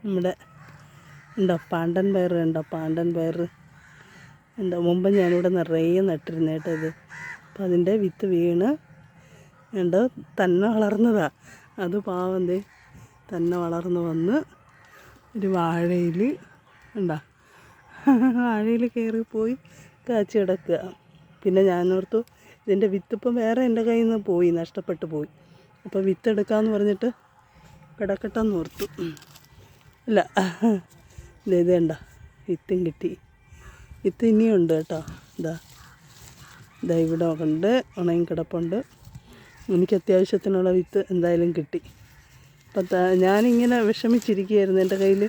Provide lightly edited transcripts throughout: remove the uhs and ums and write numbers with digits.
നമ്മുടെ ഉണ്ടോ പാണ്ടൻ പയർ ഉണ്ടോ, പാണ്ടൻ പയർ ഉണ്ടോ. മുമ്പ് ഞാനിവിടെ നിറയെ നട്ടിരുന്നു കേട്ടോ ഇത്. അപ്പം അതിൻ്റെ വിത്ത് വീണ് ഉണ്ട് തന്നെ വളർന്നതാണ്. അത് പാവം തന്നെ വളർന്ന് വന്ന് ഒരു വാഴയിൽ ഉണ്ടോ, വാഴയിൽ കയറിപ്പോയി കാച്ചി കിടക്കുക. പിന്നെ ഞാനോർത്തു ഇതിൻ്റെ വിത്തിപ്പം വേറെ എൻ്റെ കയ്യിൽ നിന്ന് പോയി, നഷ്ടപ്പെട്ടു പോയി. അപ്പോൾ വിത്തെടുക്കാമെന്ന് പറഞ്ഞിട്ട് കിടക്കട്ടെന്ന് ഓർത്തു. ഇല്ല, ഇത് കണ്ടോ വിത്തും കിട്ടി. വിത്ത് ഇനിയുണ്ട് കേട്ടോ. ഇതാ ഇവിടെ ഉണ്ട്, ഉണങ്ങി കിടപ്പുണ്ട്. എനിക്ക് അത്യാവശ്യത്തിനുള്ള വിത്ത് എന്തായാലും കിട്ടി. അപ്പം ഞാനിങ്ങനെ വിഷമിച്ചിരിക്കുകയായിരുന്നു. എൻ്റെ കയ്യിൽ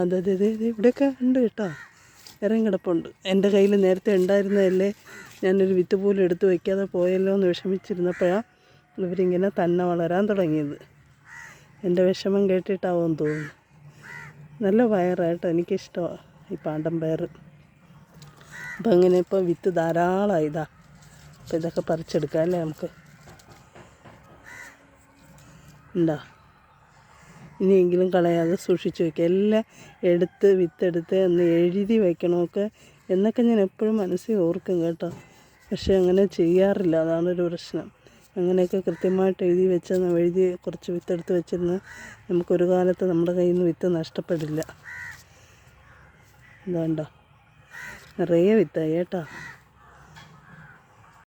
അതെ ഇവിടെയൊക്കെ ഉണ്ട് കേട്ടോ, ഇറങ്ങി കിടപ്പുണ്ട്. എൻ്റെ കയ്യിൽ നേരത്തെ ഉണ്ടായിരുന്നതല്ലേ, ഞാനൊരു വിത്ത് പോലും എടുത്ത് വയ്ക്കാതെ പോയല്ലോ എന്ന് വിഷമിച്ചിരുന്നപ്പോഴാണ് ഇവരിങ്ങനെ തന്നെ വളരാൻ തുടങ്ങിയത്. എൻ്റെ വിഷമം കേട്ടിട്ടാവുമെന്ന് തോന്നുന്നു. നല്ല പയറാട്ടോ, എനിക്കിഷ്ടമാണ് ഈ പാണ്ടൻ പയർ. അപ്പം അങ്ങനെ ഇപ്പോൾ വിത്ത് ധാരാളമായി. അപ്പോൾ ഇതൊക്കെ പറിച്ചെടുക്കാം അല്ലേ നമുക്ക്. ഉണ്ടോ, ഇനിയെങ്കിലും കളയാതെ സൂക്ഷിച്ച് വയ്ക്കുക. എല്ലാം വിത്തെടുത്ത് ഒന്ന് എഴുതി വയ്ക്കണമൊക്കെ എന്നൊക്കെ ഞാൻ എപ്പോഴും മനസ്സിൽ ഓർക്കും കേട്ടോ. പക്ഷേ അങ്ങനെ ചെയ്യാറില്ല, അതാണൊരു പ്രശ്നം. അങ്ങനെയൊക്കെ കൃത്യമായിട്ട് എഴുതി കുറച്ച് വിത്തെടുത്ത് വെച്ചിരുന്ന് നമുക്കൊരു കാലത്ത് നമ്മുടെ കയ്യിൽ നിന്ന് വിത്ത് നഷ്ടപ്പെടില്ല. ഇതുണ്ടോ നിറയെ വിത്തായി കേട്ടോ.